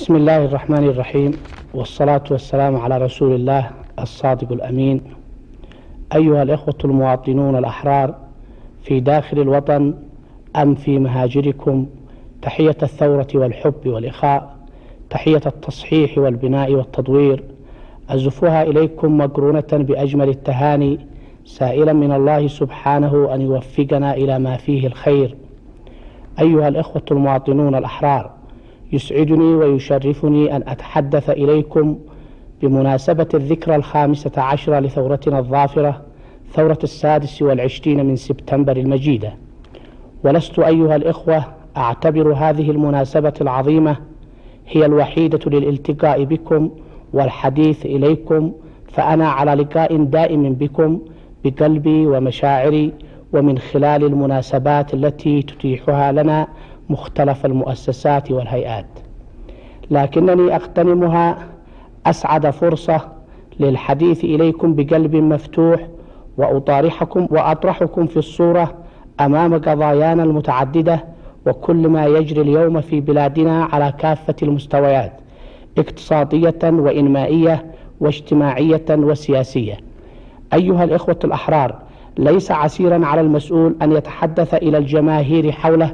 بسم الله الرحمن الرحيم، والصلاة والسلام على رسول الله الصادق الأمين. أيها الإخوة المواطنون الأحرار في داخل الوطن أم في مهاجركم، تحية الثورة والحب والإخاء، تحية التصحيح والبناء والتطوير، أزفها إليكم مقرونة بأجمل التهاني، سائلا من الله سبحانه أن يوفقنا إلى ما فيه الخير. أيها الإخوة المواطنون الأحرار، يسعدني ويشرفني أن أتحدث إليكم بمناسبة الذكرى 15 لثورتنا الظافرة، ثورة 26 من سبتمبر المجيدة. ولست أيها الإخوة أعتبر هذه المناسبة العظيمة هي الوحيدة للالتقاء بكم والحديث إليكم، فأنا على لقاء دائم بكم بقلبي ومشاعري، ومن خلال المناسبات التي تتيحها لنا مختلف المؤسسات والهيئات، لكنني أغتنمها أسعد فرصة للحديث إليكم بقلب مفتوح، وأطرحكم في الصورة أمام قضايانا المتعددة وكل ما يجري اليوم في بلادنا على كافة المستويات، اقتصادية وإنمائية واجتماعية وسياسية. أيها الإخوة الأحرار، ليس عسيرا على المسؤول أن يتحدث إلى الجماهير حوله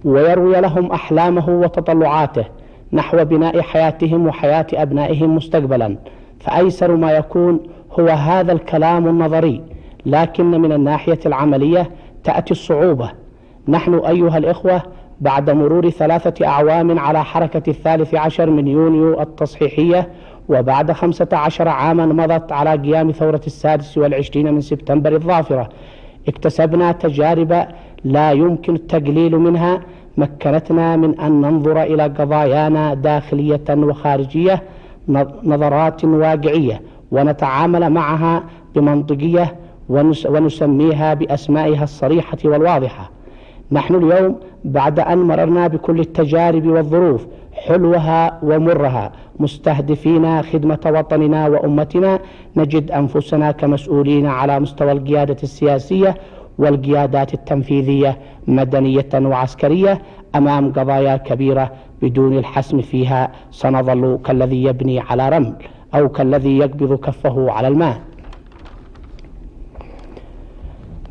ويروي لهم أحلامه وتطلعاته نحو بناء حياتهم وحياة أبنائهم مستقبلا، فأيسر ما يكون هو هذا الكلام النظري، لكن من الناحية العملية تأتي الصعوبة. نحن أيها الإخوة بعد مرور 3 أعوام على حركة 13 من يونيو التصحيحية، وبعد 15 عاما مضت على قيام ثورة 26 من سبتمبر الظافرة، اكتسبنا تجارب لا يمكن التقليل منها، مكنتنا من أن ننظر إلى قضايانا داخلية وخارجية نظرات واقعية، ونتعامل معها بمنطقية ونسميها بأسمائها الصريحة والواضحة. نحن اليوم بعد أن مررنا بكل التجارب والظروف حلوها ومرها، مستهدفين خدمة وطننا وأمتنا، نجد أنفسنا كمسؤولين على مستوى القيادة السياسية والقيادات التنفيذية مدنية وعسكرية أمام قضايا كبيرة بدون الحسم فيها سنظل كالذي يبني على رمل أو كالذي يقبض كفه على الماء.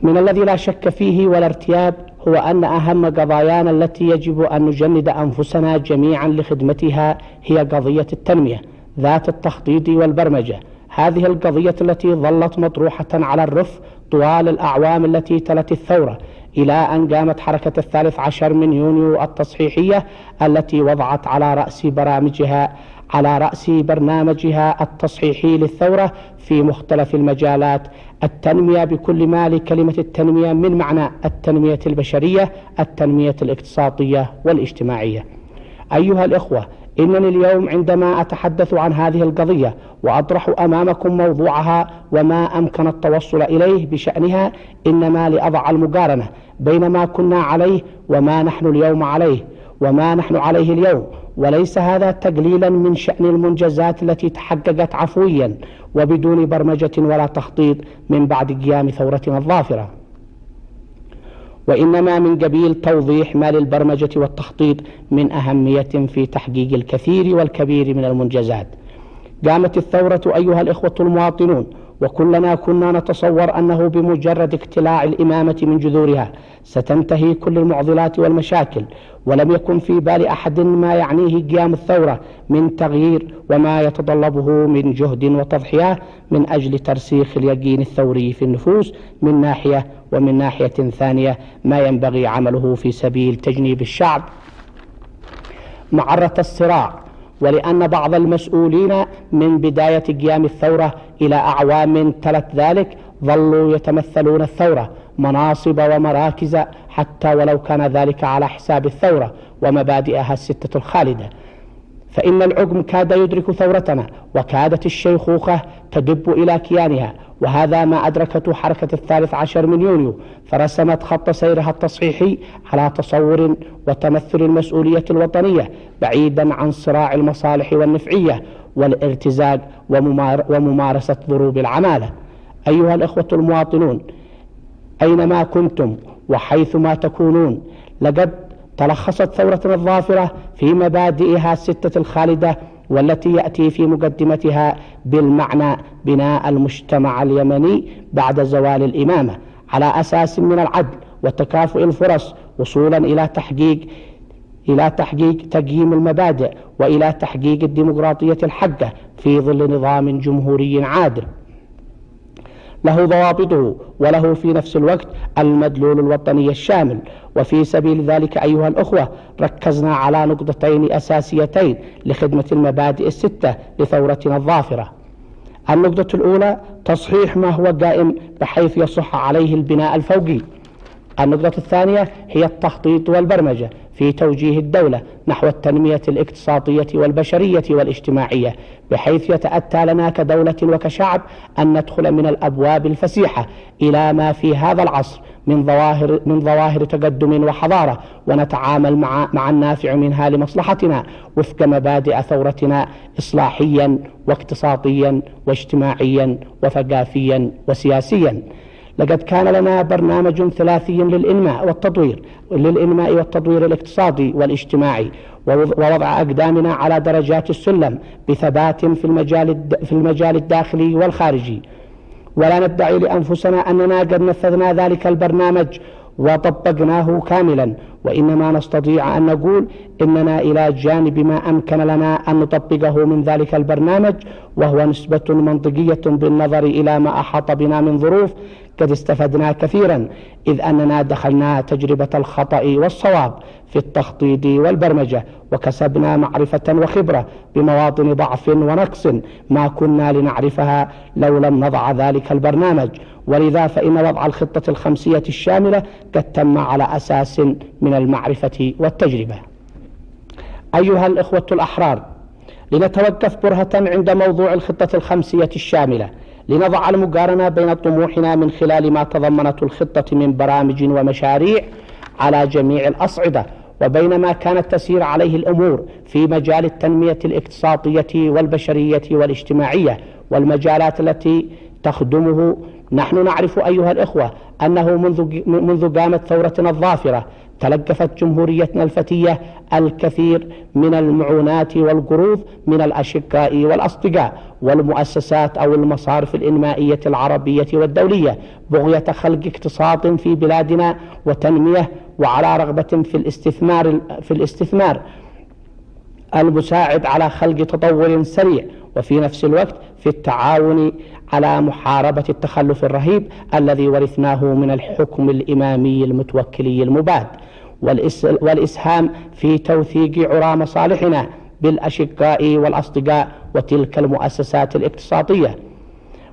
من الذي لا شك فيه ولا ارتياب هو أن أهم قضايانا التي يجب أن نجند أنفسنا جميعا لخدمتها هي قضية التنمية ذات التخطيط والبرمجة. هذه القضية التي ظلت مطروحة على الرف طوال الأعوام التي تلت الثورة، إلى أن قامت حركة 13 من يونيو التصحيحية التي وضعت على رأس برنامجها التصحيحي للثورة في مختلف المجالات التنمية بكل ما لكلمة التنمية من معنى: التنمية البشرية، التنمية الاقتصادية والاجتماعية. أيها الإخوة، إنني اليوم عندما أتحدث عن هذه القضية وأطرح أمامكم موضوعها وما أمكن التوصل إليه بشأنها، إنما لأضع المقارنة بين ما كنا عليه وما نحن عليه اليوم، وليس هذا تقليلا من شأن المنجزات التي تحققت عفويا وبدون برمجة ولا تخطيط من بعد قيام ثورتنا الظافرة، وإنما من قبيل توضيح ما للبرمجة والتخطيط من أهمية في تحقيق الكثير والكبير من المنجزات. قامت الثورة أيها الإخوة المواطنون، وكلنا كنا نتصور أنه بمجرد اقتلاع الإمامة من جذورها ستنتهي كل المعضلات والمشاكل، ولم يكن في بال أحد ما يعنيه قيام الثورة من تغيير وما يتطلبه من جهد وتضحية من أجل ترسيخ اليقين الثوري في النفوس من ناحية، ومن ناحية ثانية ما ينبغي عمله في سبيل تجنيب الشعب معرة الصراع. ولأن بعض المسؤولين من بداية قيام الثورة إلى أعوام تلت ذلك ظلوا يتمثلون الثورة مناصب ومراكز، حتى ولو كان ذلك على حساب الثورة ومبادئها الستة الخالدة، فإن العقم كاد يدرك ثورتنا، وكادت الشيخوخة تدب إلى كيانها، وهذا ما أدركته حركة 13 من يونيو، فرسمت خط سيرها التصحيحي على تصور وتمثل المسؤولية الوطنية بعيدا عن صراع المصالح والنفعية والارتزاق وممارسة ضروب العمالة. أيها الإخوة المواطنون، أينما كنتم وحيثما تكونون، لقد تلخصت ثورتنا الظافرة في مبادئها الستة الخالدة، والتي يأتي في مقدمتها بالمعنى بناء المجتمع اليمني بعد زوال الإمامة على أساس من العدل وتكافؤ الفرص، وصولا إلى تحقيق تقييم المبادئ وإلى تحقيق الديمقراطية الحقة في ظل نظام جمهوري عادل له ضوابطه وله في نفس الوقت المدلول الوطني الشامل. وفي سبيل ذلك أيها الأخوة ركزنا على نقطتين أساسيتين لخدمة المبادئ الستة لثورتنا الظافرة. النقطة الأولى تصحيح ما هو قائم بحيث يصح عليه البناء الفوقي. النقطة الثانية هي التخطيط والبرمجة في توجيه الدولة نحو التنمية الاقتصادية والبشرية والاجتماعية، بحيث يتأتى لنا كدولة وكشعب أن ندخل من الأبواب الفسيحة إلى ما في هذا العصر من ظواهر تقدم وحضارة، ونتعامل مع النافع منها لمصلحتنا وفق مبادئ ثورتنا إصلاحيا واقتصاديا واجتماعيا وثقافيا وسياسيا. لقد كان لنا برنامج ثلاثي للإنماء والتطوير الاقتصادي والاجتماعي، ووضع أقدامنا على درجات السلم بثبات في المجال الداخلي والخارجي. ولا ندعي لأنفسنا أننا قد نفذنا ذلك البرنامج وطبقناه كاملا، وإنما نستطيع أن نقول إننا إلى جانب ما أمكن لنا أن نطبقه من ذلك البرنامج، وهو نسبة منطقية بالنظر إلى ما أحاط بنا من ظروف، قد استفدنا كثيرا، إذ أننا دخلنا تجربة الخطأ والصواب في التخطيط والبرمجة، وكسبنا معرفة وخبرة بمواطن ضعف ونقص ما كنا لنعرفها لو لم نضع ذلك البرنامج. ولذا فإن وضع الخطة الخمسية الشاملة قد تم على أساس من المعرفة والتجربة. أيها الإخوة الأحرار، لنتوقف برهة عند موضوع الخطة الخمسية الشاملة، لنضع المقارنة بين طموحنا من خلال ما تضمنته الخطة من برامج ومشاريع على جميع الأصعدة، وبين ما كانت تسير عليه الأمور في مجال التنمية الاقتصادية والبشرية والاجتماعية والمجالات التي تخدمه. نحن نعرف أيها الإخوة أنه منذ قامت ثورتنا الظافرة تلقفت جمهوريتنا الفتية الكثير من المعونات والقروض من الأشقاء والأصدقاء والمؤسسات أو المصارف الإنمائية العربية والدولية، بغية خلق اقتصاد في بلادنا وتنمية، وعلى رغبة في الاستثمار المساعد على خلق تطور سريع، وفي نفس الوقت في التعاون على محاربة التخلف الرهيب الذي ورثناه من الحكم الإمامي المتوكلي المباد، والإسهام في توثيق عرى مصالحنا بالأشقاء والأصدقاء وتلك المؤسسات الاقتصادية.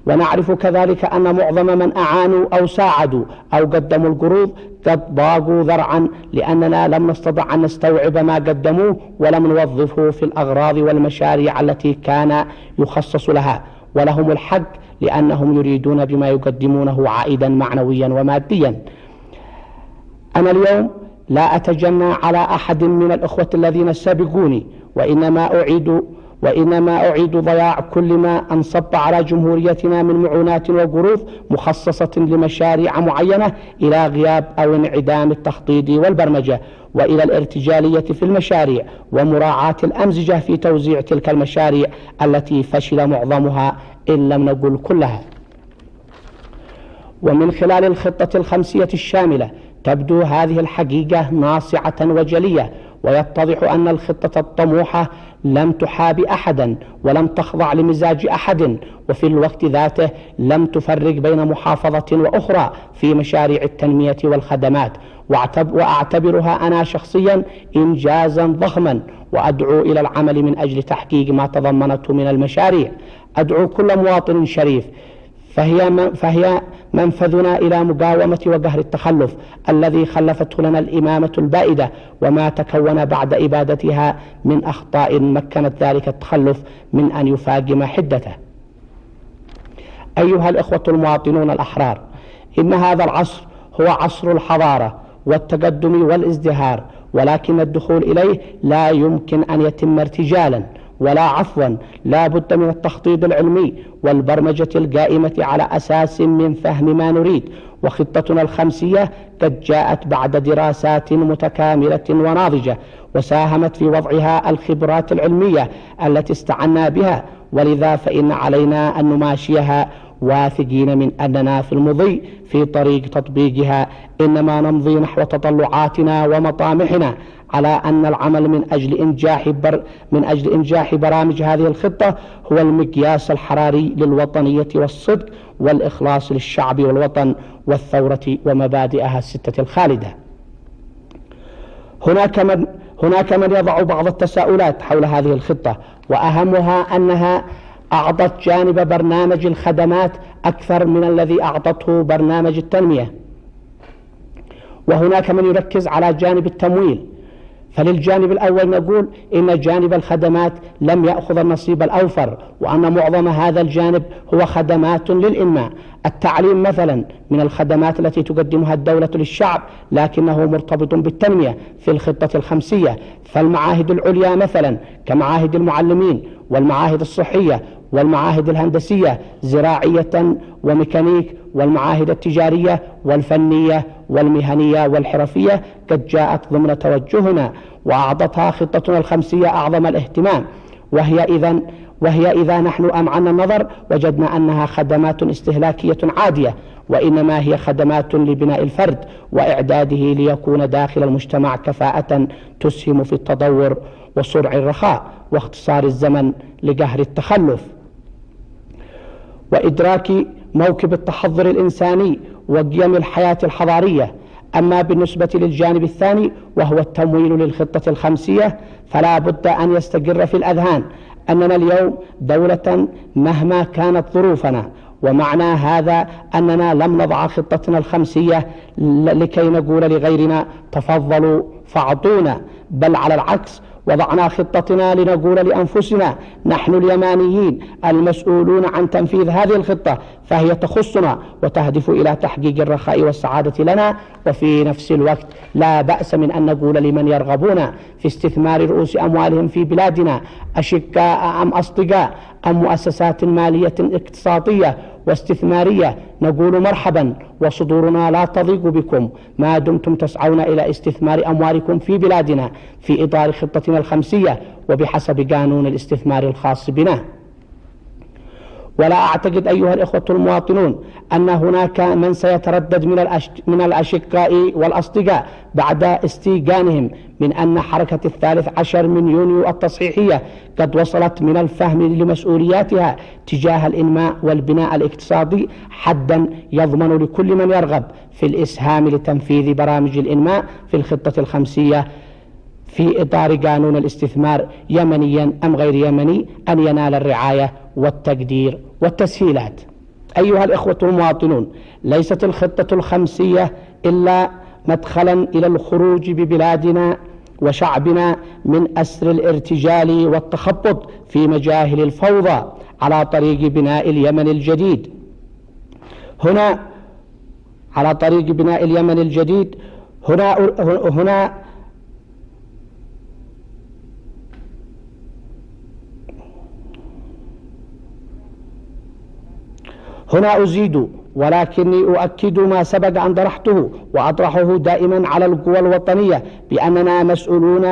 ونعرف كذلك أن معظم من أعانوا أو ساعدوا أو قدموا القروض قد ضاقوا ذرعا، لأننا لم نستطع أن نستوعب ما قدموه ولم نوظفه في الأغراض والمشاريع التي كان يخصص لها، ولهم الحق لأنهم يريدون بما يقدمونه عائدا معنويا وماديا. أنا اليوم لا أتجنى على أحد من الأخوة الذين سبقوني، وإنما أعيد ضياع كل ما أنصب على جمهوريتنا من معونات وقروض مخصصة لمشاريع معينة إلى غياب أو انعدام التخطيط والبرمجة، وإلى الارتجالية في المشاريع ومراعاة الأمزجة في توزيع تلك المشاريع التي فشل معظمها إن لم نقل كلها. ومن خلال الخطة الخمسية الشاملة تبدو هذه الحقيقة ناصعة وجلية، ويتضح أن الخطة الطموحة لم تحاب أحدا ولم تخضع لمزاج أحد، وفي الوقت ذاته لم تفرق بين محافظة وأخرى في مشاريع التنمية والخدمات، وأعتبرها أنا شخصيا إنجازا ضخما، وأدعو إلى العمل من أجل تحقيق ما تضمنته من المشاريع. أدعو كل مواطن شريف فهي منفذنا إلى مقاومة وقهر التخلف الذي خلفته لنا الإمامة البائدة، وما تكون بعد إبادتها من أخطاء مكنت ذلك التخلف من أن يفاقم حدته. أيها الإخوة المواطنون الأحرار، إن هذا العصر هو عصر الحضارة والتقدم والازدهار، ولكن الدخول إليه لا يمكن أن يتم ارتجالا، ولا عفوا لا بد من التخطيط العلمي والبرمجة القائمة على أساس من فهم ما نريد. وخطتنا الخمسية قد جاءت بعد دراسات متكاملة وناضجة، وساهمت في وضعها الخبرات العلمية التي استعنا بها، ولذا فإن علينا أن نماشيها واثقين من أننا في المضي في طريق تطبيقها إنما نمضي نحو تطلعاتنا ومطامحنا، على أن العمل من أجل إنجاح برامج هذه الخطة هو المقياس الحراري للوطنية والصدق والإخلاص للشعب والوطن والثورة ومبادئها الستة الخالدة. هناك من يضع بعض التساؤلات حول هذه الخطة، وأهمها أنها أعطت جانب برنامج الخدمات أكثر من الذي أعطته برنامج التنمية، وهناك من يركز على جانب التمويل. فللجانب الأول نقول إن جانب الخدمات لم يأخذ النصيب الأوفر، وأن معظم هذا الجانب هو خدمات للإنماء. التعليم مثلا من الخدمات التي تقدمها الدولة للشعب، لكنه مرتبط بالتنمية في الخطة الخمسية. فالمعاهد العليا مثلا كمعاهد المعلمين والمعاهد الصحية والمعاهد الهندسية زراعية وميكانيك والمعاهد التجارية والفنية والمهنية والحرفية قد جاءت ضمن توجهنا، وأعطتها خطتنا الخمسية أعظم الاهتمام. وهي إذا نحن أمعنا النظر وجدنا أنها خدمات استهلاكية عادية، وإنما هي خدمات لبناء الفرد وإعداده ليكون داخل المجتمع كفاءة تسهم في التطور وسرع الرخاء واختصار الزمن لقهر التخلف وإدراك موكب التحضر الإنساني وقيم الحياة الحضارية. أما بالنسبة للجانب الثاني وهو التمويل للخطة الخمسية، فلا بد أن يستقر في الأذهان أننا اليوم دولة مهما كانت ظروفنا، ومعنى هذا أننا لم نضع خطتنا الخمسية لكي نقول لغيرنا تفضلوا فاعطونا، بل على العكس وضعنا خطتنا لنقول لأنفسنا نحن اليمانيين المسؤولون عن تنفيذ هذه الخطة، فهي تخصنا وتهدف إلى تحقيق الرخاء والسعادة لنا. وفي نفس الوقت لا بأس من أن نقول لمن يرغبون في استثمار رؤوس أموالهم في بلادنا أشقاء أم أصدقاء أم مؤسسات مالية اقتصادية واستثمارية، نقول مرحبا، وصدورنا لا تضيق بكم ما دمتم تسعون إلى استثمار أموالكم في بلادنا في إطار خطتنا الخمسية وبحسب قانون الاستثمار الخاص بنا. ولا أعتقد أيها الإخوة المواطنون أن هناك من سيتردد من الأشقاء والأصدقاء بعد استيقانهم من أن حركة 13 من يونيو التصحيحية قد وصلت من الفهم لمسؤولياتها تجاه الإنماء والبناء الاقتصادي حدا يضمن لكل من يرغب في الإسهام لتنفيذ برامج الإنماء في الخطة الخمسية في إطار قانون الاستثمار يمنيا أم غير يمني أن ينال الرعاية والتقدير والتسهيلات. أيها الإخوة المواطنون، ليست الخطة الخمسية إلا مدخلا إلى الخروج ببلادنا وشعبنا من أسر الارتجال والتخبط في مجاهل الفوضى على طريق بناء اليمن الجديد. هنا أزيد ولكني أؤكد ما سبق أن طرحته وأطرحه دائما على القوى الوطنية بأننا مسؤولون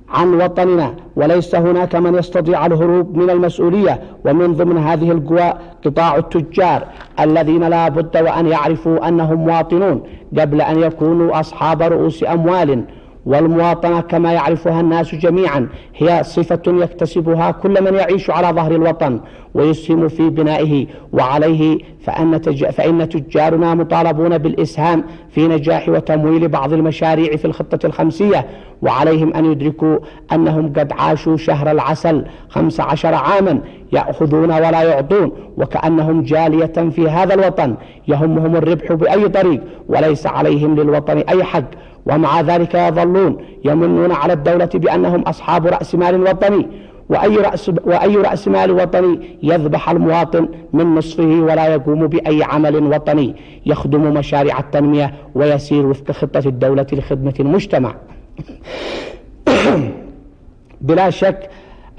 عن وطننا، وليس هناك من يستطيع الهروب من المسؤولية. ومن ضمن هذه القوى قطاع التجار الذين لا بد وأن يعرفوا أنهم مواطنون قبل أن يكونوا أصحاب رؤوس أموال. والمواطنة كما يعرفها الناس جميعا هي صفة يكتسبها كل من يعيش على ظهر الوطن ويسهم في بنائه، وعليه فإن تجارنا مطالبون بالإسهام في نجاح وتمويل بعض المشاريع في الخطة الخمسية، وعليهم أن يدركوا أنهم قد عاشوا شهر العسل 15 عاما يأخذون ولا يعطون، وكأنهم جالية في هذا الوطن يهمهم الربح بأي طريق وليس عليهم للوطن أي حق، ومع ذلك يظلون يمنون على الدولة بأنهم أصحاب رأس مال وطني، وأي رأس مال وطني يذبح المواطن من نصفه ولا يقوم بأي عمل وطني يخدم مشاريع التنمية ويسير وفق خطة الدولة لخدمة المجتمع. بلا شك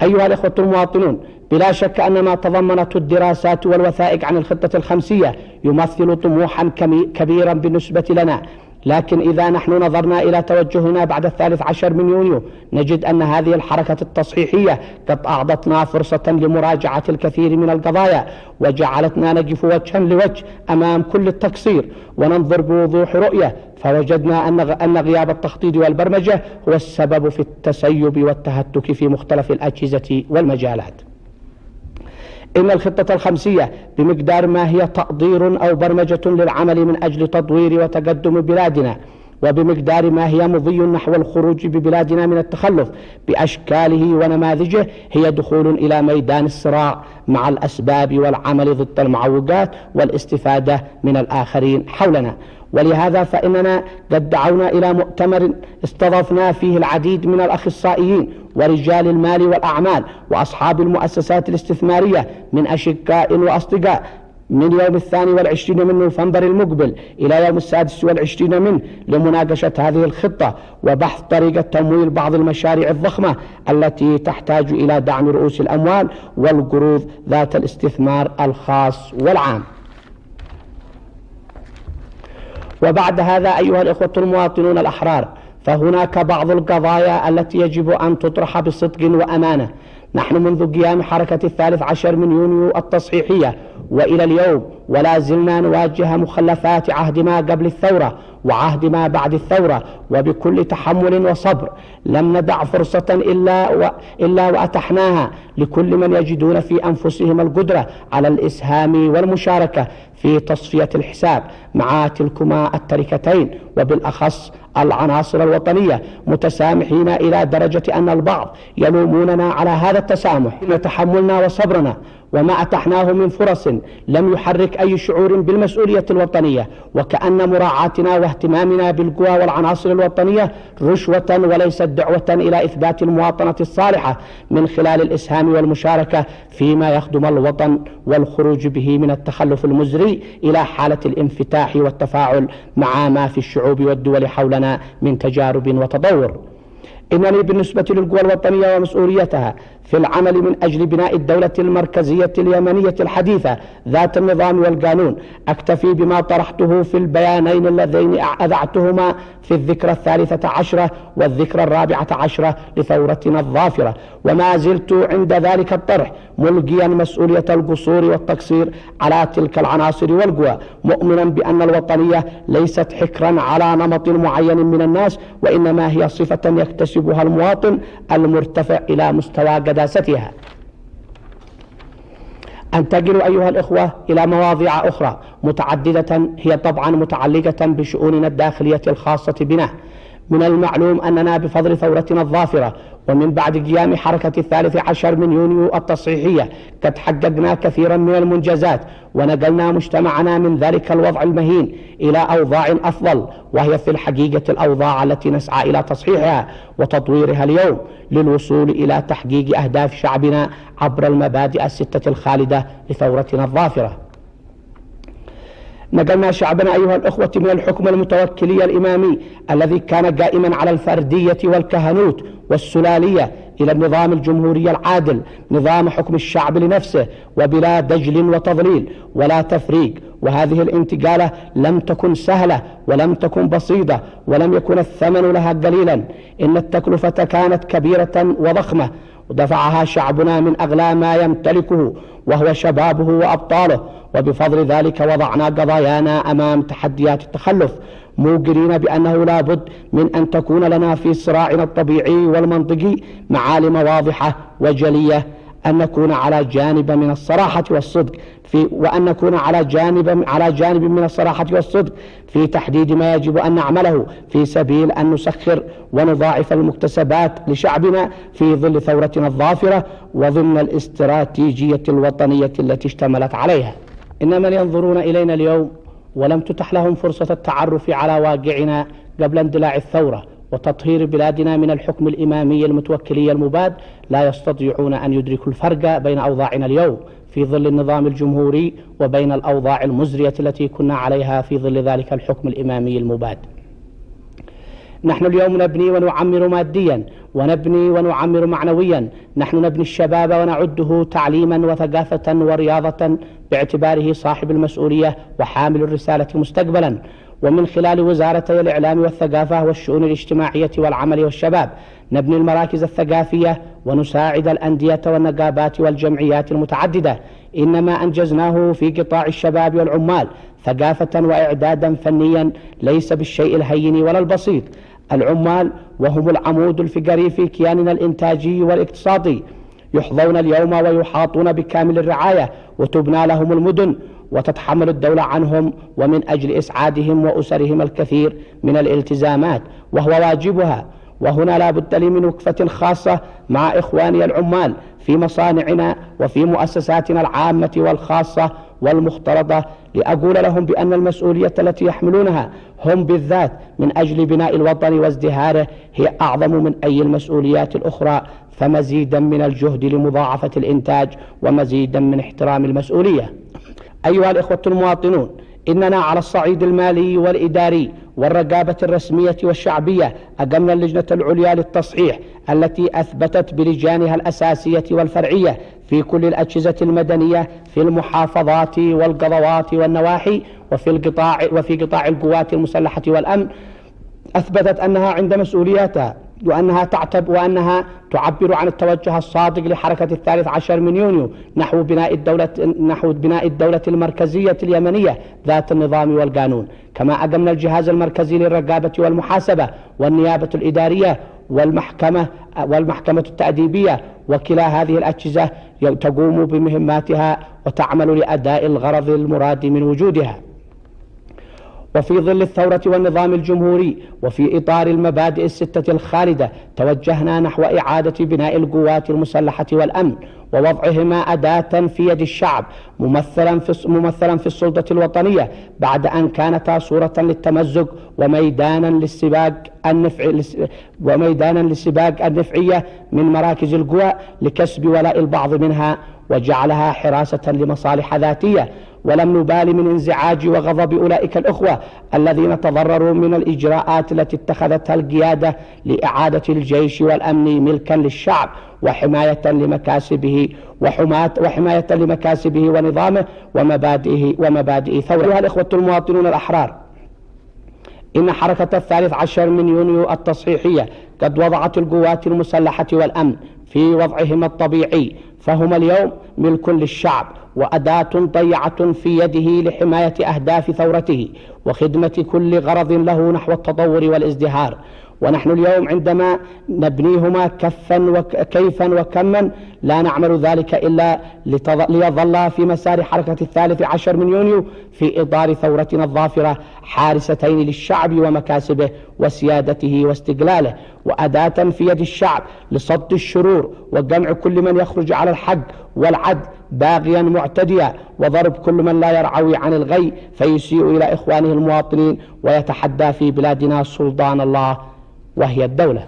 أيها الإخوة المواطنون، بلا شك أن ما تضمنته الدراسات والوثائق عن الخطة الخمسية يمثل طموحا كبيرا بالنسبة لنا، لكن إذا نحن نظرنا إلى توجهنا بعد 13 من يونيو نجد أن هذه الحركة التصحيحية قد أعطتنا فرصة لمراجعة الكثير من القضايا، وجعلتنا نقف وجها لوجه أمام كل التقصير وننظر بوضوح رؤية، فوجدنا أن غياب التخطيط والبرمجة هو السبب في التسيب والتهتك في مختلف الأجهزة والمجالات. إن الخطة الخمسية بمقدار ما هي تقدير أو برمجة للعمل من أجل تطوير وتقدم بلادنا، وبمقدار ما هي مضي نحو الخروج ببلادنا من التخلف بأشكاله ونماذجه، هي دخول إلى ميدان الصراع مع الأسباب والعمل ضد المعوقات والاستفادة من الآخرين حولنا. ولهذا فإننا قد دعونا إلى مؤتمر استضفنا فيه العديد من الأخصائيين ورجال المال والأعمال وأصحاب المؤسسات الاستثمارية من أشقاء وأصدقاء من يوم 22 من نوفمبر المقبل إلى يوم 26 منه لمناقشة هذه الخطة وبحث طريقة تمويل بعض المشاريع الضخمة التي تحتاج إلى دعم رؤوس الأموال والقروض ذات الاستثمار الخاص والعام. وبعد هذا أيها الإخوة المواطنون الأحرار، فهناك بعض القضايا التي يجب أن تطرح بصدق وأمانة. نحن منذ قيام حركة 13 من يونيو التصحيحية وإلى اليوم ولا زلنا نواجه مخلفات عهد ما قبل الثورة وعهد ما بعد الثورة، وبكل تحمل وصبر لم ندع فرصة إلا وأتحناها لكل من يجدون في أنفسهم القدرة على الإسهام والمشاركة في تصفية الحساب مع تلكما التركتين، وبالأخص العناصر الوطنية، متسامحين إلى درجة أن البعض يلوموننا على هذا التسامح إن تحملنا وصبرنا وما أتحناه من فرص لم يحرك أي شعور بالمسؤولية الوطنية، وكأن مراعاتنا واهتمامنا بالقوى والعناصر الوطنية رشوة وليست دعوة إلى إثبات المواطنة الصالحة من خلال الإسهام والمشاركة فيما يخدم الوطن والخروج به من التخلف المزري إلى حالة الانفتاح والتفاعل مع ما في الشعوب والدول حولنا من تجارب وتطور. إنني بالنسبة للقوى الوطنية ومسؤوليتها في العمل من أجل بناء الدولة المركزية اليمنية الحديثة ذات النظام والقانون أكتفي بما طرحته في البيانين اللذين أذعتهما في الذكرى 13 والذكرى 14 لثورتنا الظافرة، وما زلت عند ذلك الطرح ملقيا مسؤولية القصور والتقصير على تلك العناصر والقوى، مؤمنا بأن الوطنية ليست حكرا على نمط معين من الناس، وإنما هي صفة يكتسبها المواطن المرتفع إلى مستوى قداستها. أنتقل أيها الإخوة إلى مواضيع أخرى متعددة هي طبعا متعلقة بشؤوننا الداخلية الخاصة بنا. من المعلوم أننا بفضل ثورتنا الظافرة ومن بعد قيام حركة 13 من يونيو التصحيحية قد حققنا كثيرا من المنجزات ونقلنا مجتمعنا من ذلك الوضع المهين إلى أوضاع أفضل، وهي في الحقيقة الأوضاع التي نسعى إلى تصحيحها وتطويرها اليوم للوصول إلى تحقيق أهداف شعبنا عبر المبادئ الستة الخالدة لثورتنا الظافرة. نقلنا شعبنا أيها الأخوة من الحكم المتوكلي الإمامي الذي كان قائما على الفردية والكهنوت والسلالية إلى النظام الجمهوري العادل، نظام حكم الشعب لنفسه وبلا دجل وتضليل ولا تفريق. وهذه الانتقالة لم تكن سهلة ولم تكن بسيطة ولم يكن الثمن لها قليلا، إن التكلفة كانت كبيرة وضخمة ودفعها شعبنا من أغلى ما يمتلكه وهو شبابه وأبطاله، وبفضل ذلك وضعنا قضايانا أمام تحديات التخلف، موقنين بأنه لا بد من أن تكون لنا في صراعنا الطبيعي والمنطقي معالم واضحة وجلية، أن نكون على جانب من الصراحة والصدق وأن نكون على جانب من الصراحة والصدق في تحديد ما يجب أن نعمله في سبيل أن نسخر ونضاعف المكتسبات لشعبنا في ظل ثورتنا الظافرة وضمن الاستراتيجية الوطنية التي اشتملت عليها. إن من ينظرون إلينا اليوم ولم تتح لهم فرصة التعرف على واقعنا قبل اندلاع الثورة وتطهير بلادنا من الحكم الإمامي المتوكلي المباد لا يستطيعون أن يدركوا الفرق بين أوضاعنا اليوم في ظل النظام الجمهوري وبين الأوضاع المزرية التي كنا عليها في ظل ذلك الحكم الإمامي المباد. نحن اليوم نبني ونعمر ماديا، ونبني ونعمر معنويا. نحن نبني الشباب ونعده تعليما وثقافة ورياضة باعتباره صاحب المسؤولية وحامل الرسالة مستقبلا. ومن خلال وزارتي الإعلام والثقافة والشؤون الاجتماعية والعمل والشباب نبني المراكز الثقافية ونساعد الأندية والنقابات والجمعيات المتعددة. إنما أنجزناه في قطاع الشباب والعمال ثقافة وإعدادا فنيا ليس بالشيء الهين ولا البسيط. العمال وهم العمود الفقري في كياننا الإنتاجي والاقتصادي، يحظون اليوم ويحاطون بكامل الرعاية، وتبنى لهم المدن، وتتحمل الدولة عنهم ومن أجل إسعادهم وأسرهم الكثير من الالتزامات، وهو واجبها. وهنا لا بد لي من وقفة خاصة مع إخواني العمال في مصانعنا وفي مؤسساتنا العامة والخاصة والمختلطة، لأقول لهم بأن المسؤولية التي يحملونها هم بالذات من أجل بناء الوطن وازدهاره هي أعظم من أي المسؤوليات الأخرى، فمزيدا من الجهد لمضاعفة الإنتاج ومزيدا من احترام المسؤولية. أيها الإخوة المواطنون، إننا على الصعيد المالي والإداري والرقابة الرسمية والشعبية أقمنا اللجنة العليا للتصحيح التي أثبتت بلجانها الأساسية والفرعية في كل الأجهزة المدنية في المحافظات والقضوات والنواحي وفي قطاع القوات المسلحة والأمن، أثبتت أنها عند مسؤولياتها وأنها تعبر عن التوجه الصادق لحركة 13 من يونيو نحو بناء الدولة المركزية اليمنية ذات النظام والقانون. كما أقمنا الجهاز المركزي للرقابة والمحاسبة والنيابة الإدارية والمحكمة التأديبية، وكلا هذه الأجهزة تقوم بمهماتها وتعمل لأداء الغرض المراد من وجودها. وفي ظل الثورة والنظام الجمهوري وفي إطار المبادئ الستة الخالدة توجهنا نحو إعادة بناء القوات المسلحة والأمن ووضعهما أداة في يد الشعب ممثلا في السلطة الوطنية، بعد أن كانتا صورة للتمزق وميدانا للسباق النفعية من مراكز القوى لكسب ولاء البعض منها وجعلها حراسة لمصالح ذاتية. ولم نبالي من انزعاج وغضب أولئك الأخوة الذين تضرروا من الإجراءات التي اتخذتها القيادة لإعادة الجيش والأمن ملكا للشعب وحماية لمكاسبه ونظامه ومبادئ ثورته. أيها الإخوة المواطنون الأحرار، إن حركة 13 من يونيو التصحيحية قد وضعت القوات المسلحة والأمن في وضعهما الطبيعي، فهما اليوم ملك للشعب وأداة ضيعة في يده لحماية أهداف ثورته وخدمة كل غرض له نحو التطور والازدهار. ونحن اليوم عندما نبنيهما كيفا وكما لا نعمل ذلك إلا ليظل في مسار حركة 13 من يونيو في إطار ثورتنا الظافرة حارستين للشعب ومكاسبه وسيادته واستقلاله، وأداة في يد الشعب لصد الشرور وجمع كل من يخرج على الحق والعدل باغيا معتديا، وضرب كل من لا يرعوي عن الغي فيسيء إلى إخوانه المواطنين ويتحدى في بلادنا سلطان الله وهي الدولة.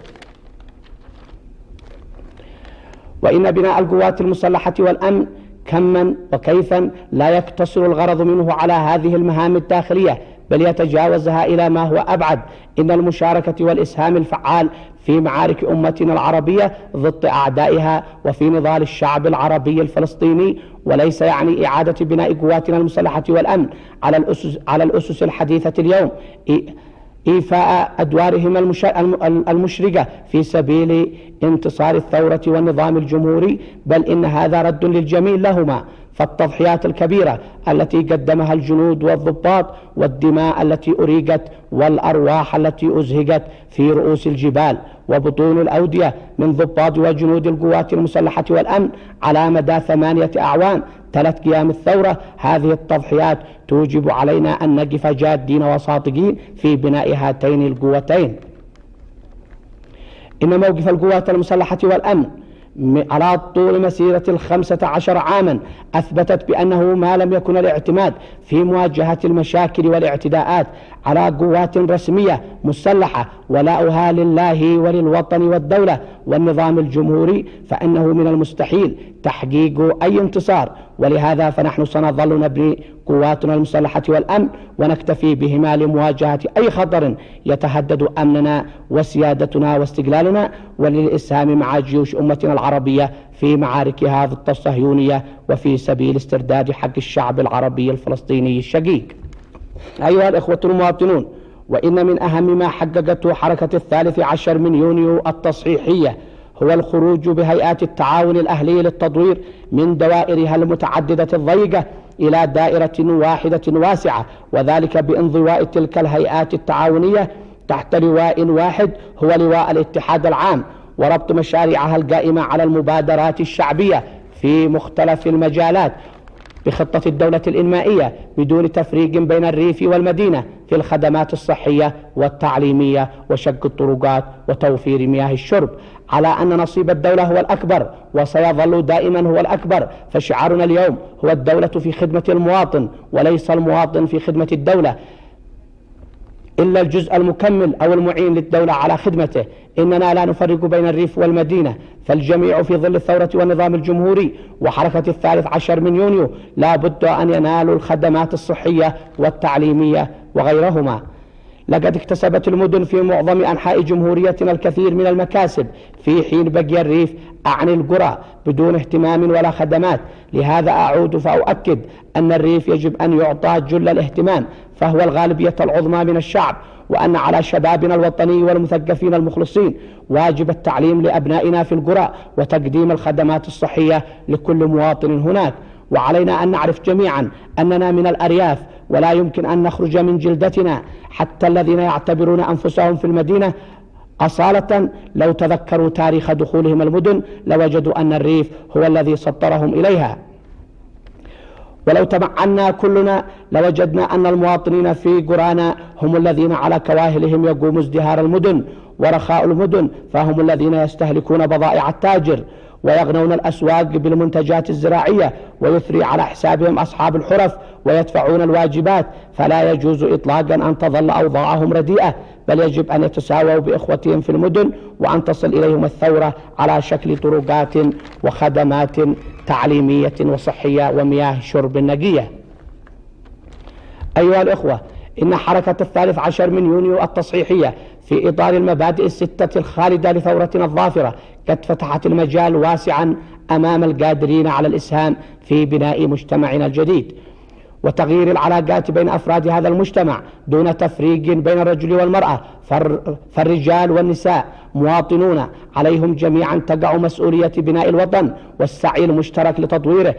وإن بناء القوات المسلحة والأمن كما وكيفا لا يقتصر الغرض منه على هذه المهام الداخلية، بل يتجاوزها إلى ما هو أبعد. إن المشاركة والإسهام الفعال في معارك أمتنا العربية ضد أعدائها وفي نضال الشعب العربي الفلسطيني، وليس يعني إعادة بناء قواتنا المسلحة والأمن على الأسس الحديثة اليوم إيفاء أدوارهم المشرقة في سبيل انتصار الثورة والنظام الجمهوري، بل إن هذا رد للجميل لهما. فالتضحيات الكبيرة التي قدمها الجنود والضباط والدماء التي أريقت والأرواح التي أزهقت في رؤوس الجبال وبطون الأودية من ضباط وجنود القوات المسلحة والأمن على مدى 8 أعوام 3 أيام الثورة، هذه التضحيات توجب علينا أن نقف جادين وصادقين في بناء هاتين القوتين. إن موقف القوات المسلحة والأمن على طول مسيرة 15 عاما أثبتت بأنه ما لم يكن الاعتماد في مواجهة المشاكل والاعتداءات على قوات رسمية مسلحة ولاؤها لله وللوطن والدولة والنظام الجمهوري، فإنه من المستحيل تحقيق أي انتصار ولهذا فنحن سنظل نبني قواتنا المسلحة والأمن ونكتفي بهما لمواجهة أي خطر يتهدد أمننا وسيادتنا واستقلالنا، وللإسهام مع جيوش أمتنا العربية في معاركها ضد الصهيونية وفي سبيل استرداد حق الشعب العربي الفلسطيني الشقيق. أيها الإخوة المواطنون، وإن من أهم ما حققته حركة 13 من يونيو التصحيحية هو الخروج بهيئات التعاون الأهلي للتطوير من دوائرها المتعددة الضيقة إلى دائرة واحدة واسعة، وذلك بانضواء تلك الهيئات التعاونية تحت لواء واحد هو لواء الاتحاد العام، وربط مشاريعها القائمة على المبادرات الشعبية في مختلف المجالات بخطة الدولة الإنمائية بدون تفريق بين الريف والمدينة في الخدمات الصحية والتعليمية وشق الطرقات وتوفير مياه الشرب، على أن نصيب الدولة هو الأكبر وسيظل دائما هو الأكبر. فشعارنا اليوم هو الدولة في خدمة المواطن وليس المواطن في خدمة الدولة، إلا الجزء المكمل أو المعين للدولة على خدمته. إننا لا نفرق بين الريف والمدينة، فالجميع في ظل الثورة والنظام الجمهوري وحركة 13 من يونيو لا بد أن ينالوا الخدمات الصحية والتعليمية وغيرهما. لقد اكتسبت المدن في معظم أنحاء جمهوريتنا الكثير من المكاسب، في حين بقي الريف أعني القرى بدون اهتمام ولا خدمات. لهذا أعود فأؤكد أن الريف يجب أن يعطى جل الاهتمام، فهو الغالبية العظمى من الشعب، وأن على شبابنا الوطني والمثقفين المخلصين واجب التعليم لأبنائنا في القرى وتقديم الخدمات الصحية لكل مواطن هناك. وعلينا أن نعرف جميعا أننا من الأرياف ولا يمكن أن نخرج من جلدتنا. حتى الذين يعتبرون أنفسهم في المدينة أصالة لو تذكروا تاريخ دخولهم المدن لوجدوا أن الريف هو الذي سطرهم إليها. ولو تمعنا كلنا لوجدنا أن المواطنين في قرانا هم الذين على كواهلهم يقوم ازدهار المدن ورخاء المدن، فهم الذين يستهلكون بضائع التاجر ويغنون الأسواق بالمنتجات الزراعية ويثري على حسابهم أصحاب الحرف ويدفعون الواجبات. فلا يجوز إطلاقا أن تظل أوضاعهم رديئة، بل يجب أن يتساووا بإخوتهم في المدن وأن تصل إليهم الثورة على شكل طرقات وخدمات تعليمية وصحية ومياه شرب نقية. أيها الإخوة، إن حركة 13 من يونيو التصحيحية في إطار المبادئ الستة الخالدة لثورتنا الظافرة قد فتحت المجال واسعا أمام القادرين على الإسهام في بناء مجتمعنا الجديد وتغيير العلاقات بين أفراد هذا المجتمع دون تفريق بين الرجل والمرأة، فالرجال والنساء مواطنون، عليهم جميعا تقع مسؤولية بناء الوطن والسعي المشترك لتطويره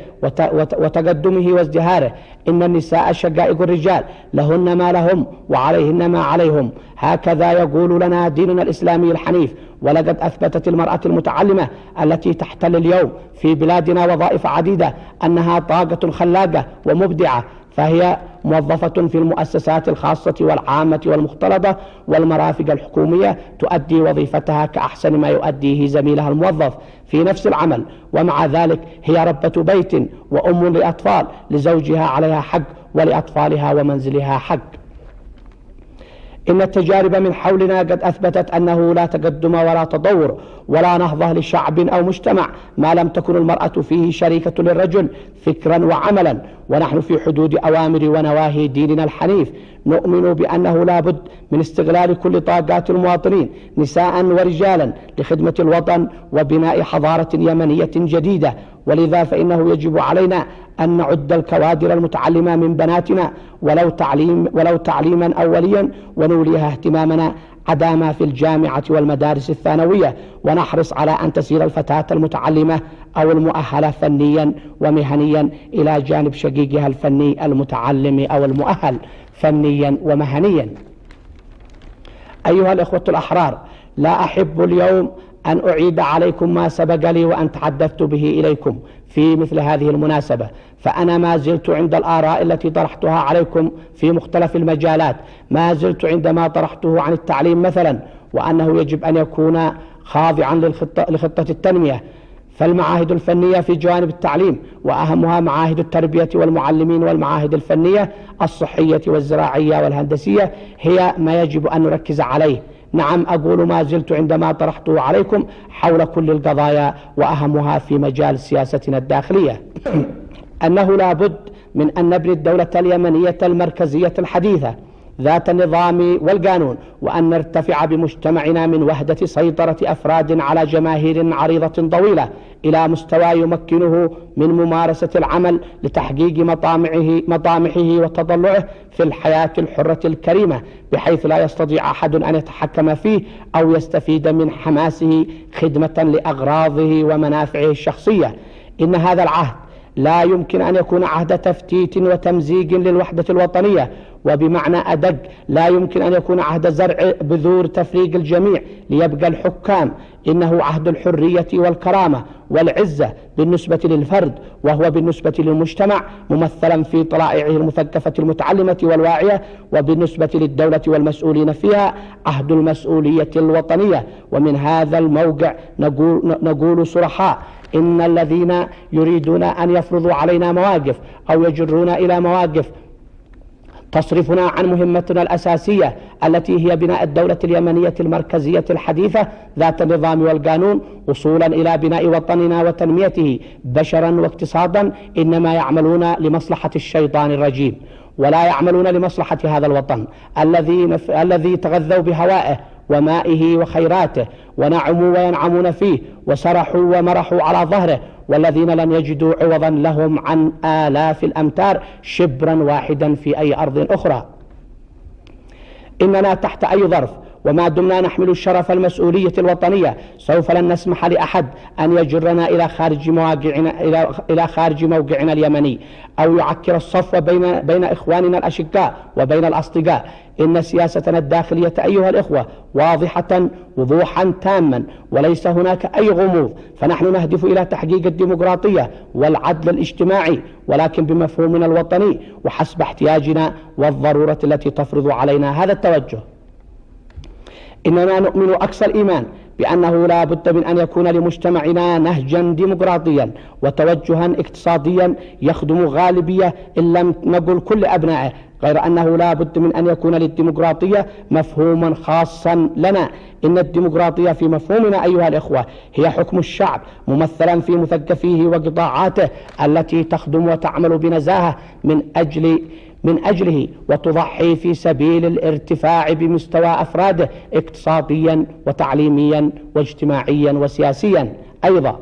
وتقدمه وازدهاره. إن النساء شقائق الرجال، لهن ما لهم وعليهن ما عليهم، هكذا يقول لنا ديننا الإسلامي الحنيف. ولقد أثبتت المرأة المتعلمة التي تحتل اليوم في بلادنا وظائف عديدة أنها طاقة خلاقة ومبدعة، فهي موظفة في المؤسسات الخاصة والعامة والمختلطة والمرافق الحكومية تؤدي وظيفتها كأحسن ما يؤديه زميلها الموظف في نفس العمل، ومع ذلك هي ربة بيت وأم لأطفال، لزوجها عليها حق ولأطفالها ومنزلها حق. إن التجارب من حولنا قد أثبتت أنه لا تقدم ولا تطور ولا نهضة لشعب أو مجتمع ما لم تكن المرأة فيه شريكة للرجل فكرا وعملا. ونحن في حدود أوامر ونواهي ديننا الحنيف نؤمن بأنه لا بد من استغلال كل طاقات المواطنين نساء ورجالا لخدمة الوطن وبناء حضارة يمنية جديدة. ولذا فإنه يجب علينا أن نعد الكوادر المتعلمة من بناتنا ولو تعليما أوليا ونوليها اهتمامنا عداما في الجامعة والمدارس الثانوية، ونحرص على أن تسير الفتاة المتعلمة أو المؤهلة فنيا ومهنيا إلى جانب شقيقها الفني المتعلم أو المؤهل فنيا ومهنيا. أيها الإخوة الأحرار، لا أحب اليوم أن أعيد عليكم ما سبق لي وأن تحدثت به إليكم في مثل هذه المناسبة، فأنا ما زلت عند الآراء التي طرحتها عليكم في مختلف المجالات. ما زلت عندما طرحته عن التعليم مثلا، وأنه يجب أن يكون خاضعا لخطة التنمية. فالمعاهد الفنية في جوانب التعليم، وأهمها معاهد التربية والمعلمين والمعاهد الفنية الصحية والزراعية والهندسية، هي ما يجب أن نركز عليه. نعم، أقول ما زلت عندما طرحته عليكم حول كل القضايا وأهمها في مجال سياستنا الداخلية. أنه لا بد من أن نبني الدولة اليمنية المركزية الحديثة ذات النظام والقانون، وأن نرتفع بمجتمعنا من وحدة سيطرة أفراد على جماهير عريضة طويلة إلى مستوى يمكنه من ممارسة العمل لتحقيق مطامحه وتطلعه في الحياة الحرة الكريمة، بحيث لا يستطيع أحد أن يتحكم فيه أو يستفيد من حماسه خدمة لأغراضه ومنافعه الشخصية. إن هذا العهد لا يمكن أن يكون عهد تفتيت وتمزيق للوحدة الوطنية، وبمعنى أدق لا يمكن أن يكون عهد زرع بذور تفريق الجميع ليبقى الحكام. إنه عهد الحرية والكرامة والعزة بالنسبة للفرد، وهو بالنسبة للمجتمع ممثلا في طلائعه المثقفة المتعلمة والواعية، وبالنسبة للدولة والمسؤولين فيها عهد المسؤولية الوطنية. ومن هذا الموقع نقول صرحاء إن الذين يريدون أن يفرضوا علينا مواقف أو يجرونا إلى مواقف تصرفنا عن مهمتنا الأساسية التي هي بناء الدولة اليمنية المركزية الحديثة ذات النظام والقانون وصولا إلى بناء وطننا وتنميته بشرا واقتصادا، إنما يعملون لمصلحة الشيطان الرجيم، ولا يعملون لمصلحة هذا الوطن الذي تغذوا بهوائه ومائه وخيراته، ونعموا وينعمون فيه، وسرحوا ومرحوا على ظهره، والذين لن يجدوا عوضا لهم عن آلاف الأمتار شبرا واحدا في أي أرض أخرى. إننا تحت أي ظرف وما دمنا نحمل الشرف المسؤولية الوطنية سوف لن نسمح لأحد أن يجرنا إلى خارج موقعنا اليمني، أو يعكر الصفو بين إخواننا الأشقاء وبين الأصدقاء. إن سياستنا الداخلية أيها الإخوة واضحة وضوحا تاما، وليس هناك أي غموض، فنحن نهدف إلى تحقيق الديمقراطية والعدل الاجتماعي، ولكن بمفهومنا الوطني وحسب احتياجنا والضرورة التي تفرض علينا هذا التوجه. إننا نؤمن أقصى الإيمان بأنه لا بد من أن يكون لمجتمعنا نهجا ديمقراطيا وتوجها اقتصاديا يخدم غالبية إن لم نقل كل أبنائه، غير أنه لا بد من أن يكون للديمقراطية مفهوما خاصا لنا. إن الديمقراطية في مفهومنا أيها الإخوة هي حكم الشعب ممثلا في مثقفيه وقطاعاته التي تخدم وتعمل بنزاهة من أجله وتضحي في سبيل الارتفاع بمستوى أفراده اقتصاديا وتعليميا واجتماعيا وسياسيا. أيضا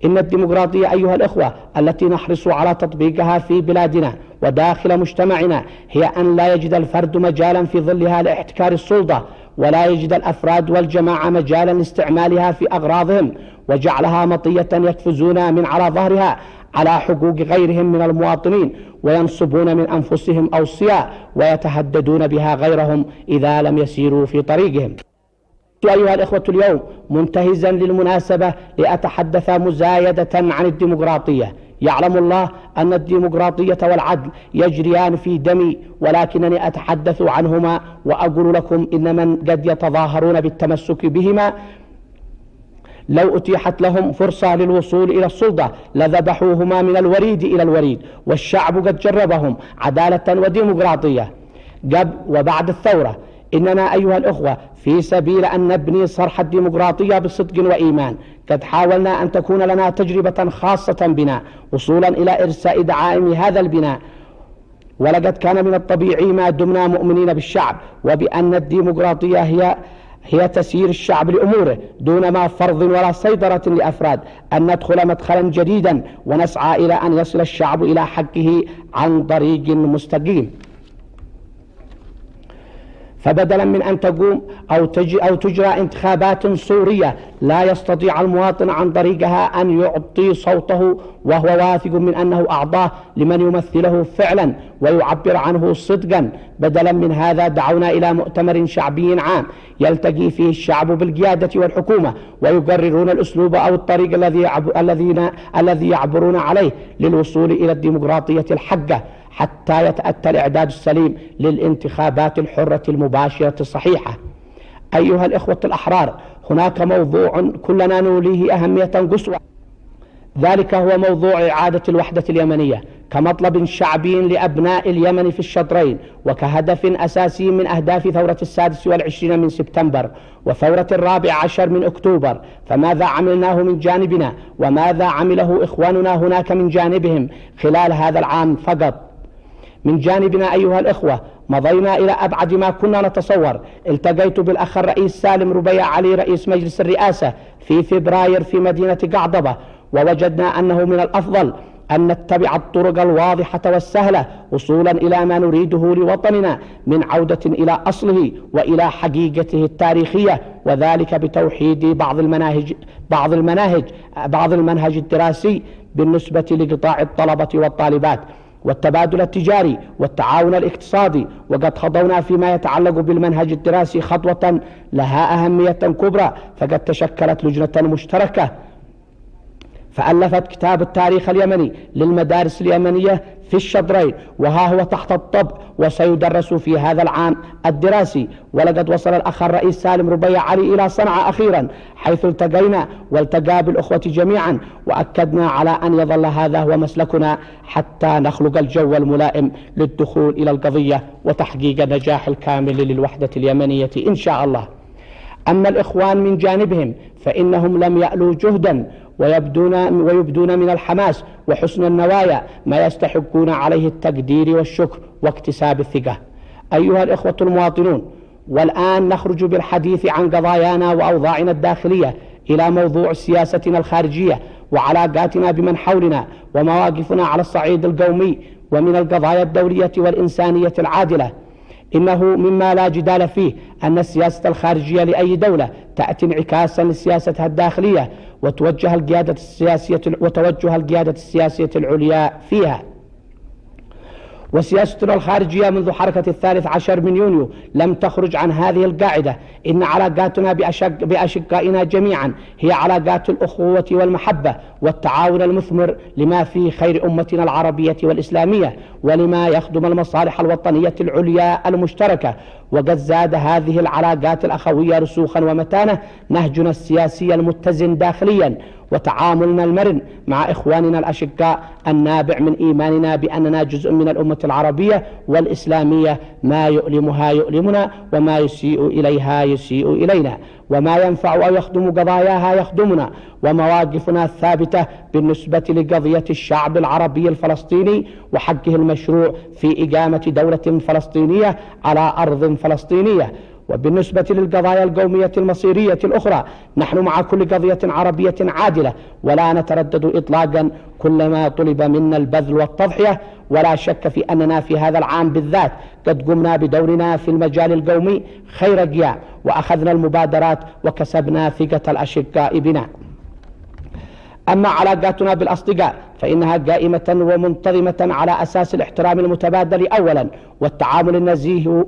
إن الديمقراطية أيها الإخوة التي نحرص على تطبيقها في بلادنا وداخل مجتمعنا هي أن لا يجد الفرد مجالا في ظلها لاحتكار السلطة، ولا يجد الأفراد والجماعة مجالا لاستعمالها في أغراضهم وجعلها مطية يقفزون من على ظهرها على حقوق غيرهم من المواطنين، وينصبون من أنفسهم أوصياء ويتهددون بها غيرهم إذا لم يسيروا في طريقهم. أيها الإخوة اليوم منتهزا للمناسبة لأتحدث مزايدة عن الديمقراطية. يعلم الله أن الديمقراطية والعدل يجريان في دمي، ولكنني أتحدث عنهما وأقول لكم إن من قد يتظاهرون بالتمسك بهما لو أتيحت لهم فرصة للوصول إلى السلطة لذبحوهما من الوريد إلى الوريد، والشعب قد جربهم عدالة وديمقراطية قبل وبعد الثورة. إننا أيها الأخوة في سبيل أن نبني صرح الديمقراطية بصدق وإيمان قد حاولنا أن تكون لنا تجربة خاصة بنا وصولا إلى إرساء دعائم هذا البناء، ولقد كان من الطبيعي ما دمنا مؤمنين بالشعب وبأن الديمقراطية هي تسيير الشعب لأموره دون ما فرض ولا سيطرة لأفراد، أن ندخل مدخلا جديدا ونسعى إلى أن يصل الشعب إلى حقه عن طريق مستقيم. فبدلا من أن تقوم أو تجرى انتخابات صورية لا يستطيع المواطن عن طريقها أن يعطي صوته وهو واثق من أنه أعطاه لمن يمثله فعلا ويعبر عنه صدقا، بدلا من هذا دعونا إلى مؤتمر شعبي عام يلتقي فيه الشعب بالقيادة والحكومة ويقررون الأسلوب أو الطريق الذي يعبرون عليه للوصول إلى الديمقراطية الحقة، حتى يتأتى الإعداد السليم للانتخابات الحرة المباشرة الصحيحة. أيها الإخوة الأحرار، هناك موضوع كلنا نوليه أهمية قصوى، ذلك هو موضوع إعادة الوحدة اليمنية كمطلب شعبي لأبناء اليمن في الشطرين، وكهدف أساسي من أهداف ثورة 26 من سبتمبر وثورة 14 من أكتوبر. فماذا عملناه من جانبنا وماذا عمله إخواننا هناك من جانبهم خلال هذا العام فقط؟ من جانبنا أيها الإخوة مضينا إلى أبعد ما كنا نتصور. التقيت بالأخ الرئيس سالم ربيع علي رئيس مجلس الرئاسة في فبراير في مدينة قعضبة، ووجدنا أنه من الأفضل أن نتبع الطرق الواضحة والسهلة وصولا إلى ما نريده لوطننا من عودة إلى أصله وإلى حقيقته التاريخية، وذلك بتوحيد بعض المنهج الدراسي بالنسبة لقطاع الطلبة والطالبات، والتبادل التجاري والتعاون الاقتصادي. وقد خضونا فيما يتعلق بالمنهج الدراسي خطوة لها أهمية كبرى، فقد تشكلت لجنة مشتركة فألفت كتاب التاريخ اليمني للمدارس اليمنية في الشطرين، وها هو تحت الطبع وسيدرس في هذا العام الدراسي. ولقد وصل الأخ الرئيس سالم ربيع علي إلى صنعاء أخيرا، حيث التقينا والتقى بالأخوة جميعا، وأكدنا على أن يظل هذا هو مسلكنا حتى نخلق الجو الملائم للدخول إلى القضية وتحقيق النجاح الكامل للوحدة اليمنية إن شاء الله. أما الإخوان من جانبهم فإنهم لم يألوا جهدا ويبدون من الحماس وحسن النوايا ما يستحقون عليه التقدير والشكر واكتساب الثقة. أيها الإخوة المواطنون، والآن نخرج بالحديث عن قضايانا وأوضاعنا الداخلية إلى موضوع سياستنا الخارجية وعلاقاتنا بمن حولنا ومواقفنا على الصعيد القومي ومن القضايا الدولية والإنسانية العادلة. إنه مما لا جدال فيه أن السياسة الخارجية لأي دولة تأتي انعكاسا لسياستها الداخلية وتوجه القيادة السياسية العليا فيها. وسياستنا الخارجية منذ حركة 13 من يونيو لم تخرج عن هذه القاعدة. إن علاقاتنا بأشقائنا جميعا هي علاقات الأخوة والمحبة والتعاون المثمر لما في خير أمتنا العربية والإسلامية ولما يخدم المصالح الوطنية العليا المشتركة. وقد زاد هذه العلاقات الأخوية رسوخا ومتانة نهجنا السياسي المتزن داخليا وتعاملنا المرن مع إخواننا الأشقاء النابع من إيماننا بأننا جزء من الأمة العربية والإسلامية، ما يؤلمها يؤلمنا وما يسيء إليها يسيء إلينا، وما ينفع أو يخدم قضاياها يخدمنا. ومواقفنا الثابتة بالنسبة لقضية الشعب العربي الفلسطيني وحقه المشروع في إقامة دولة فلسطينية على أرض فلسطينية. وبالنسبة للقضايا القومية المصيرية الأخرى نحن مع كل قضية عربية عادلة، ولا نتردد إطلاقا كلما طلب منا البذل والتضحية. ولا شك في أننا في هذا العام بالذات قد قمنا بدورنا في المجال القومي خير قيام، وأخذنا المبادرات وكسبنا ثقة الأشقاء بنا. أما علاقاتنا بالأصدقاء فإنها قائمة ومنتظمة على أساس الاحترام المتبادل أولا، والتعامل النزيه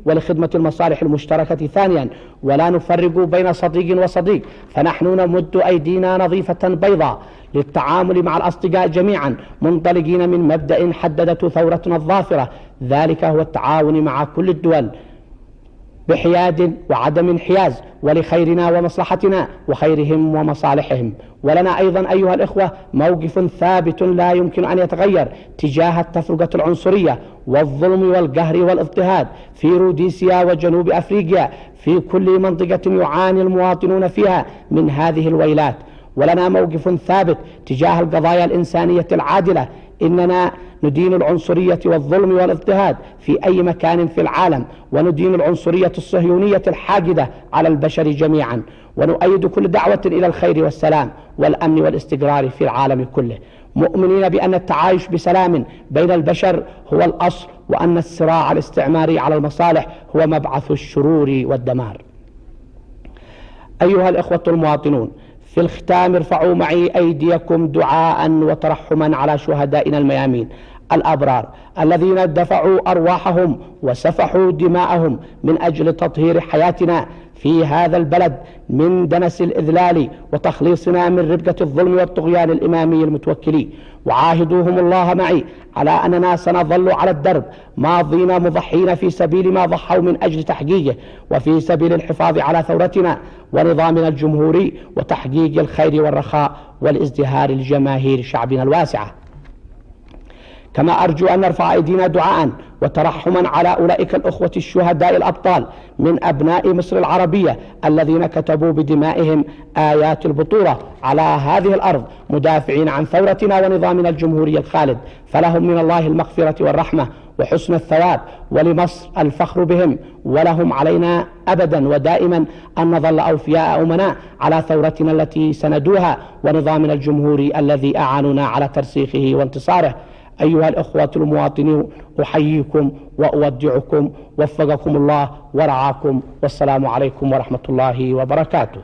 ولخدمة المصالح المشتركة ثانيا، ولا نفرق بين صديق وصديق، فنحن نمد أيدينا نظيفة بيضاء للتعامل مع الأصدقاء جميعا منطلقين من مبدأ حددته ثورتنا الظافرة، ذلك هو التعاون مع كل الدول بحياد وعدم انحياز ولخيرنا ومصلحتنا وخيرهم ومصالحهم. ولنا أيضا أيها الإخوة موقف ثابت لا يمكن أن يتغير تجاه التفرقة العنصرية والظلم والقهر والاضطهاد في روديسيا وجنوب أفريقيا في كل منطقة يعاني المواطنون فيها من هذه الويلات. ولنا موقف ثابت تجاه القضايا الإنسانية العادلة. إننا ندين العنصرية والظلم والاضطهاد في أي مكان في العالم، وندين العنصرية الصهيونية الحاقدة على البشر جميعا، ونؤيد كل دعوة إلى الخير والسلام والأمن والاستقرار في العالم كله، مؤمنين بأن التعايش بسلام بين البشر هو الأصل، وأن الصراع الاستعماري على المصالح هو مبعث الشرور والدمار. أيها الإخوة المواطنون، في الختام ارفعوا معي أيديكم دعاء وترحما على شهدائنا الميامين الأبرار الذين دفعوا أرواحهم وسفحوا دماءهم من أجل تطهير حياتنا في هذا البلد من دنس الإذلال وتخليصنا من ربكة الظلم والطغيان الإمامي المتوكلي. وعاهدوهم الله معي على أننا سنظل على الدرب ماضين مضحين في سبيل ما ضحوا من أجل تحقيقه، وفي سبيل الحفاظ على ثورتنا ونظامنا الجمهوري وتحقيق الخير والرخاء والازدهار لجماهير شعبنا الواسعة. كما أرجو أن نرفع أيدينا دعاء وترحما على أولئك الأخوة الشهداء الأبطال من أبناء مصر العربية الذين كتبوا بدمائهم آيات البطولة على هذه الأرض مدافعين عن ثورتنا ونظامنا الجمهوري الخالد، فلهم من الله المغفرة والرحمة وحسن الثواب، ولمصر الفخر بهم، ولهم علينا أبدا ودائما أن نظل أوفياء أمناء على ثورتنا التي سندوها ونظامنا الجمهوري الذي أعاننا على ترسيخه وانتصاره. أيها الأخوة المواطنون، أحييكم وأودعكم، وفقكم الله ورعاكم، والسلام عليكم ورحمة الله وبركاته.